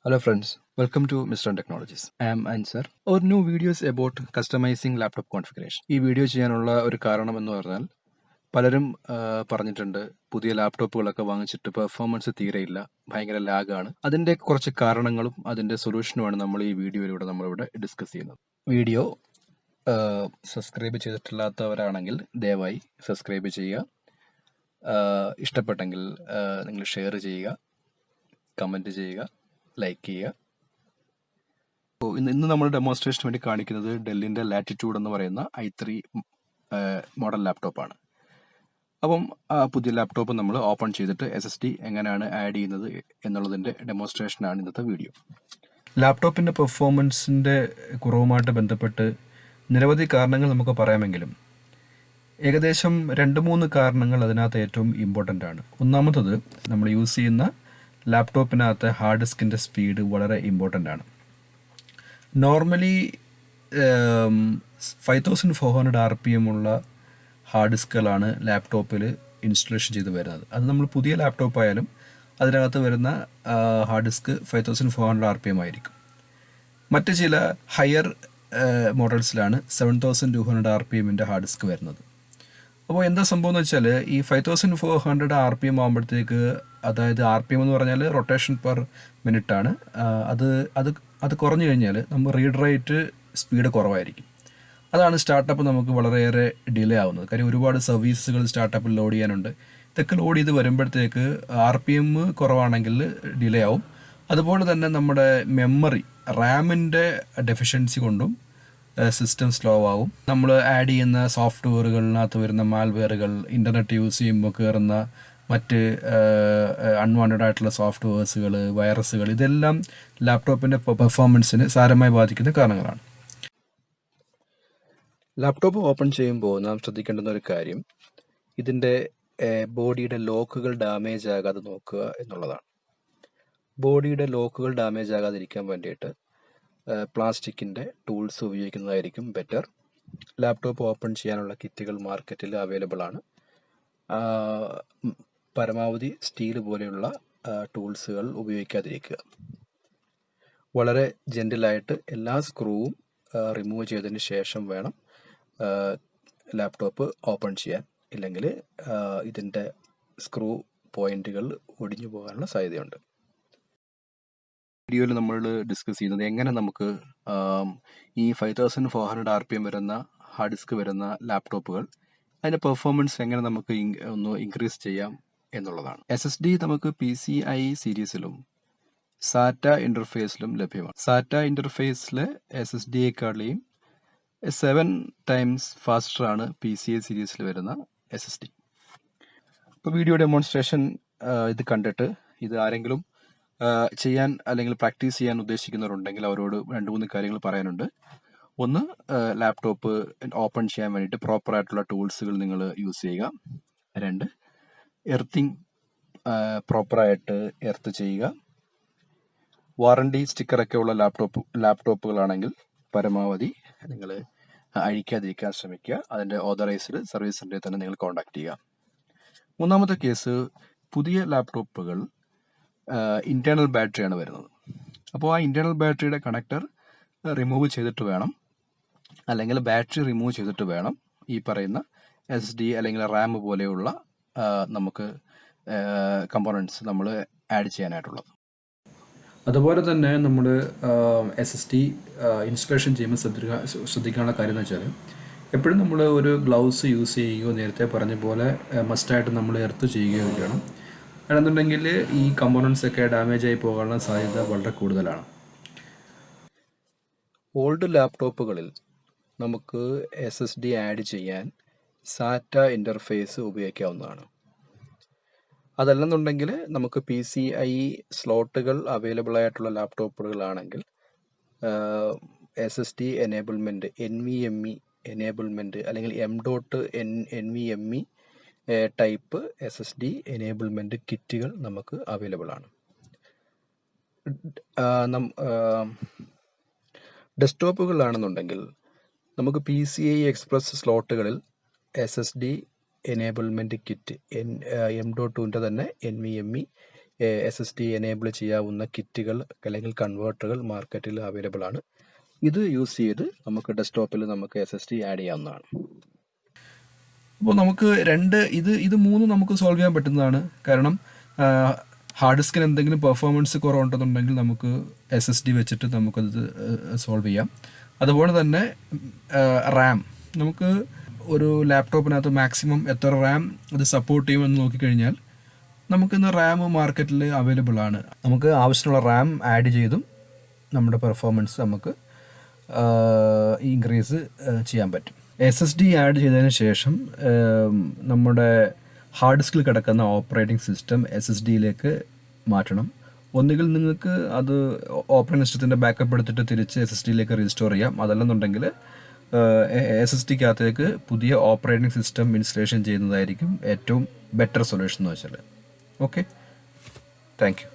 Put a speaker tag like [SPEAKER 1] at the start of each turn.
[SPEAKER 1] Hello friends, welcome to Mr. Technologies. I am Ansar. Our new video is about customizing laptop configuration. ഈ video ചെയ്യാനുള്ള ഒരു കാരണം എന്ന് പറഞ്ഞാൽ പലരും പറഞ്ഞിട്ടുണ്ട് പുതിയ ലാപ്ടോപ്പുകളൊക്കെ വാങ്ങിച്ചിട്ട് പെർഫോമൻസ് തീരെയില്ല, ഭയങ്കര ലാഗാണ്. അതിൻ്റെ കുറച്ച് കാരണങ്ങളും അതിൻ്റെ സൊല്യൂഷനുമാണ് നമ്മൾ ഈ വീഡിയോയിലൂടെ നമ്മളിവിടെ ഡിസ്കസ് ചെയ്യുന്നത്. വീഡിയോ സബ്സ്ക്രൈബ് ചെയ്തിട്ടില്ലാത്തവരാണെങ്കിൽ ദയവായി സബ്സ്ക്രൈബ് ചെയ്യുക. ഇഷ്ടപ്പെട്ടെങ്കിൽ നിങ്ങൾ ഷെയർ ചെയ്യുക, കമൻറ്റ് ചെയ്യുക, ലൈക്ക് ചെയ്യുക. ഇന്ന് നമ്മൾ ഡെമോൺസ്ട്രേഷന് വേണ്ടി കാണിക്കുന്നത് ഡെല്ലിൻ്റെ ലാറ്റിറ്റ്യൂഡ് എന്ന് പറയുന്ന i3 മോഡൽ ലാപ്ടോപ്പാണ്. അപ്പം ആ പുതിയ ലാപ്ടോപ്പ് നമ്മൾ ഓപ്പൺ ചെയ്തിട്ട് SSD എങ്ങനെയാണ് ആഡ് ചെയ്യുന്നത് എന്നുള്ളതിൻ്റെ ഡെമോൺസ്ട്രേഷനാണ് ഇന്നത്തെ വീഡിയോ. ലാപ്ടോപ്പിൻ്റെ പെർഫോമൻസിൻ്റെ കുറവുമായിട്ട് ബന്ധപ്പെട്ട് നിരവധി കാരണങ്ങൾ നമുക്ക് പറയാമെങ്കിലും ഏകദേശം 2-3 കാരണങ്ങൾ അതിനകത്ത് ഏറ്റവും ഇമ്പോർട്ടൻ്റ് ആണ്. ഒന്നാമത്തത്, നമ്മൾ യൂസ് ചെയ്യുന്ന ലാപ്ടോപ്പിനകത്ത് ഹാർഡ് ഡിസ്കിൻ്റെ സ്പീഡ് വളരെ ഇമ്പോർട്ടൻ്റ് ആണ്. നോർമലി 5400 RPM ഉള്ള ഹാർഡ് ഡിസ്കുകളാണ് ലാപ്ടോപ്പിൽ ഇൻസ്റ്റലേഷൻ ചെയ്ത് വരുന്നത്. അത് നമ്മൾ പുതിയ ലാപ്ടോപ്പ് ആയാലും അതിനകത്ത് വരുന്ന ഹാർഡ് ഡിസ്ക് 5400 RPM ആയിരിക്കും. മറ്റ് ചില ഹയർ മോഡൽസിലാണ് 7200 RPMൻ്റെ ഹാർഡ് ഡിസ്ക് വരുന്നത്. അപ്പോൾ എന്താ സംഭവം എന്ന് വെച്ചാൽ, ഈ 5400 RPM ആകുമ്പോഴത്തേക്ക്, അതായത് RPM എന്ന് പറഞ്ഞാൽ റൊട്ടേഷൻ പെർ മിനിറ്റ് ആണ്, അത് കുറഞ്ഞു കഴിഞ്ഞാൽ നമ്മൾ റീഡ് റേറ്റ് സ്പീഡ് കുറവായിരിക്കും. അതാണ് സ്റ്റാർട്ടപ്പ് നമുക്ക് വളരെയേറെ ഡിലേ ആവുന്നത്. കാര്യം ഒരുപാട് സർവീസുകൾ സ്റ്റാർട്ടപ്പിൽ ലോഡ് ചെയ്യാനുണ്ട്. ഇതൊക്കെ ലോഡ് ചെയ്ത് വരുമ്പോഴത്തേക്ക് RPM കുറവാണെങ്കിൽ ഡിലേ ആവും. അതുപോലെ തന്നെ നമ്മുടെ മെമ്മറി റാമിൻ്റെ ഡെഫിഷ്യൻസി കൊണ്ടും സിസ്റ്റം സ്ലോ ആവും. നമ്മൾ ആഡ് ചെയ്യുന്ന സോഫ്റ്റ്വെയറുകളിനകത്ത് വരുന്ന മാൽവെയറുകൾ, ഇൻ്റർനെറ്റ് യൂസ് ചെയ്യുമ്പോൾ കയറുന്ന മറ്റ് അൺവാണ്ടഡ് ആയിട്ടുള്ള സോഫ്റ്റ്വെയർസുകൾ, വൈറസുകൾ, ഇതെല്ലാം ലാപ്ടോപ്പിൻ്റെ പെർഫോമൻസിന് സാരമായി ബാധിക്കുന്ന കാരണങ്ങളാണ്. ലാപ്ടോപ്പ് ഓപ്പൺ ചെയ്യുമ്പോൾ നാം ശ്രദ്ധിക്കേണ്ടുന്ന ഒരു കാര്യം, ഇതിൻ്റെ ബോഡിയുടെ ലോക്കുകൾ ഡാമേജ് ആകാതെ നോക്കുക എന്നുള്ളതാണ്. ബോഡിയുടെ ലോക്കുകൾ ഡാമേജ് ആകാതിരിക്കാൻ വേണ്ടിയിട്ട് പ്ലാസ്റ്റിക്കിൻ്റെ ടൂൾസ് ഉപയോഗിക്കുന്നതായിരിക്കും ബെറ്റർ. ലാപ്ടോപ്പ് ഓപ്പൺ ചെയ്യാനുള്ള കിറ്റുകൾ മാർക്കറ്റിൽ അവൈലബിൾ ആണ്. പരമാവധി സ്റ്റീൽ പോലെയുള്ള ടൂൾസുകൾ ഉപയോഗിക്കാതിരിക്കുക. വളരെ ജെൻറ്റിലായിട്ട് എല്ലാ സ്ക്രൂവും റിമൂവ് ചെയ്തതിന് ശേഷം വേണം ലാപ്ടോപ്പ് ഓപ്പൺ ചെയ്യാൻ. ഇല്ലെങ്കിൽ ഇതിൻ്റെ സ്ക്രൂ പോയിന്റുകൾ ഒടിഞ്ഞു പോകാനുള്ള സാധ്യതയുണ്ട്. വീഡിയോയിൽ നമ്മൾ ഡിസ്കസ് ചെയ്യുന്നത് എങ്ങനെ നമുക്ക് ഈ 5400 RPM വരുന്ന ഹാർഡ് ഡിസ്ക് വരുന്ന ലാപ്ടോപ്പുകൾ അതിൻ്റെ പെർഫോമൻസ് എങ്ങനെ നമുക്ക് ഒന്ന് ഇൻക്രീസ് ചെയ്യാം എന്നുള്ളതാണ്. SSD നമുക്ക് PCI സീരീസിലും SATA ഇൻ്റർഫേസിലും ലഭ്യമാണ്. SATA ഇൻ്റർഫേസിൽ SSDയെക്കാളും 7 times ഫാസ്റ്റർ ആണ് PCI സീരീസിൽ വരുന്ന SSD. ഇപ്പോൾ വീഡിയോ ഡെമോൺസ്ട്രേഷൻ ഇത് കണ്ടിട്ട് ഇത് ആരെങ്കിലും ചെയ്യാൻ അല്ലെങ്കിൽ പ്രാക്ടീസ് ചെയ്യാൻ ഉദ്ദേശിക്കുന്നവരുണ്ടെങ്കിൽ അവരോട് 2-3 കാര്യങ്ങൾ പറയാനുണ്ട്. ഒന്ന്, ലാപ്ടോപ്പ് ഓപ്പൺ ചെയ്യാൻ വേണ്ടിയിട്ട് പ്രോപ്പറായിട്ടുള്ള ടൂൾസുകൾ നിങ്ങൾ യൂസ് ചെയ്യുക. 2, എർത്തിങ് പ്രോപ്പറായിട്ട് എർത്ത് ചെയ്യുക. വാറണ്ടി സ്റ്റിക്കറൊക്കെ ഉള്ള ലാപ്ടോപ്പുകളാണെങ്കിൽ പരമാവധി നിങ്ങൾ അഴിക്കാതിരിക്കാൻ ശ്രമിക്കുക. അതിൻ്റെ ഓതറൈസ്ഡ് സർവീസ് സെൻ്ററിൽ തന്നെ നിങ്ങൾ കോൺടാക്ട് ചെയ്യുക. മൂന്നാമത്തെ കേസ്, പുതിയ ലാപ്ടോപ്പുകൾ ഇൻറ്റേർണൽ ബാറ്ററിയാണ് വരുന്നത്. അപ്പോൾ ആ ഇൻറ്റേർണൽ ബാറ്ററിയുടെ കണക്ടർ റിമൂവ് ചെയ്തിട്ട് വേണം, അല്ലെങ്കിൽ ബാറ്ററി റിമൂവ് ചെയ്തിട്ട് വേണം ഈ പറയുന്ന SSD അല്ലെങ്കിൽ റാം പോലെയുള്ള നമുക്ക് കമ്പോണൻസ് നമ്മൾ ആഡ് ചെയ്യാനായിട്ടുള്ളത്. അതുപോലെ തന്നെ നമ്മൾ SSD ഇൻസ്റ്റലേഷൻ ചെയ്യുമ്പോൾ ശ്രദ്ധിക്കാനുള്ള കാര്യം എന്ന് വെച്ചാൽ, എപ്പോഴും നമ്മൾ ഒരു ഗ്ലൗസ് യൂസ് ചെയ്യുകയോ, നേരത്തെ പറഞ്ഞ പോലെ മസ്റ്റായിട്ട് നമ്മൾ എർത്ത് ചെയ്യുകയോ ചെയ്യണം. അല്ലെന്നുണ്ടെങ്കിൽ ഈ കമ്പോണൻസ് ഒക്കെ ഡാമേജ് ആയി പോകാനുള്ള സാധ്യത വളരെ കൂടുതലാണ്. ഓൾഡ് ലാപ്ടോപ്പുകളിൽ നമുക്ക് SSD ആഡ് ചെയ്യാൻ SATA ഇൻ്റർഫേസ് ഉപയോഗിക്കാവുന്നതാണ്. അതല്ലെന്നുണ്ടെങ്കിൽ നമുക്ക് PCI സ്ലോട്ടുകൾ അവൈലബിൾ ആയിട്ടുള്ള ലാപ്ടോപ്പുകളാണെങ്കിൽ SSD എനേബിൾമെൻറ്റ്, NVMe എനേബിൾമെൻറ്റ് അല്ലെങ്കിൽ M.NVMe ടൈപ്പ് SSD എനേബിൾമെൻറ്റ് കിറ്റുകൾ നമുക്ക് അവൈലബിൾ ആണ്. ഡെസ്ക്ടോപ്പുകളാണെന്നുണ്ടെങ്കിൽ നമുക്ക് PCI എക്സ്പ്രസ് സ്ലോട്ടുകളിൽ SSD എനേബിൾമെൻറ്റ് കിറ്റ് M.2ൻ്റെ തന്നെ NVMe SSD എനേബിൾ ചെയ്യാവുന്ന കിറ്റുകൾ അല്ലെങ്കിൽ കൺവേർട്ടറുകൾ മാർക്കറ്റിൽ അവൈലബിൾ ആണ്. ഇത് യൂസ് ചെയ്ത് നമുക്ക് ഡെസ്ക്ടോപ്പിൽ നമുക്ക് SSD ആഡ് ചെയ്യാവുന്നതാണ്. അപ്പോൾ നമുക്ക് ഇത് മൂന്നും നമുക്ക് സോൾവ് ചെയ്യാൻ പറ്റുന്നതാണ്. കാരണം ഹാർഡ് ഡിസ്കിന് എന്തെങ്കിലും പെർഫോമൻസ് കുറവുണ്ടെന്നുണ്ടെങ്കിൽ നമുക്ക് SSD വെച്ചിട്ട് നമുക്കത് സോൾവ് ചെയ്യാം. അതുപോലെ തന്നെ റാം, നമുക്ക് ഒരു ലാപ്ടോപ്പിനകത്ത് മാക്സിമം എത്ര റാം അത് സപ്പോർട്ട് ചെയ്യുമെന്ന് നോക്കിക്കഴിഞ്ഞാൽ നമുക്കിന്ന് റാം മാർക്കറ്റിൽ അവൈലബിൾ ആണ്. നമുക്ക് ആവശ്യമുള്ള റാം ആഡ് ചെയ്തും നമ്മുടെ പെർഫോമൻസ് നമുക്ക് ഇൻക്രീസ് ചെയ്യാൻ പറ്റും. SSD ആഡ് ചെയ്തതിന് ശേഷം നമ്മുടെ ഹാർഡ് ഡിസ്കിൽ കിടക്കുന്ന ഓപ്പറേറ്റിംഗ് സിസ്റ്റം SSDയിലേക്ക് മാറ്റണം. ഒന്നുകിൽ നിങ്ങൾക്ക് അത് ഓപ്പറേറ്റിംഗ് സിസ്റ്റത്തിൻ്റെ ബാക്കപ്പ് എടുത്തിട്ട് തിരിച്ച് SSDയിലേക്ക് റീസ്റ്റോർ ചെയ്യാം. അതല്ലെന്നുണ്ടെങ്കിൽ SSDക്കകത്തേക്ക് പുതിയ ഓപ്പറേറ്റിംഗ് സിസ്റ്റം ഇൻസ്റ്റലേഷൻ ചെയ്യുന്നതായിരിക്കും ഏറ്റവും ബെറ്റർ സൊല്യൂഷൻ എന്ന് വെച്ചാൽ. Okay, thank you.